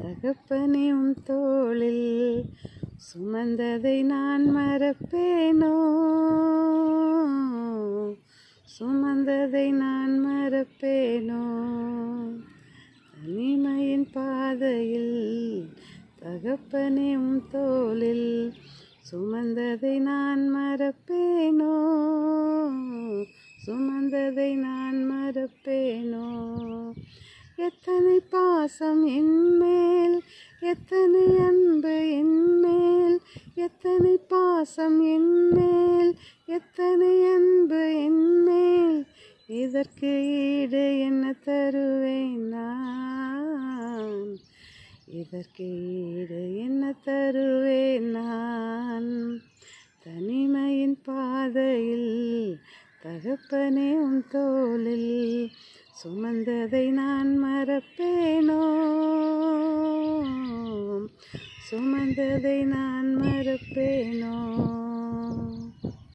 தகப்பனே உம் தோளில் சுமந்ததை நான் மறப்பேனோ, சுமந்ததை நான் மறப்பேனோ. தனிமையின் பாதையில் தகப்பனே உம் தோளில் சுமந்ததை நான் மறப்பேனோ, சுமந்ததை நான் மறப்பேனோ. எத்தனை பாசம் என்மேல், எத்தனை அன்பு என்மேல், எத்தனை பாசம் என்மேல், எத்தனை அன்பு என்மேல். இதற்கு ஈடு என்ன தருவேன் நான், இதற்கு ஈடு என்ன தருவேன் நான். தனிமையின் பாதையில் தகப்பனே உம் தோளில் சுமந்ததை நான் மறப்பேனோ, சுமந்ததை நான் மறப்பேனோ.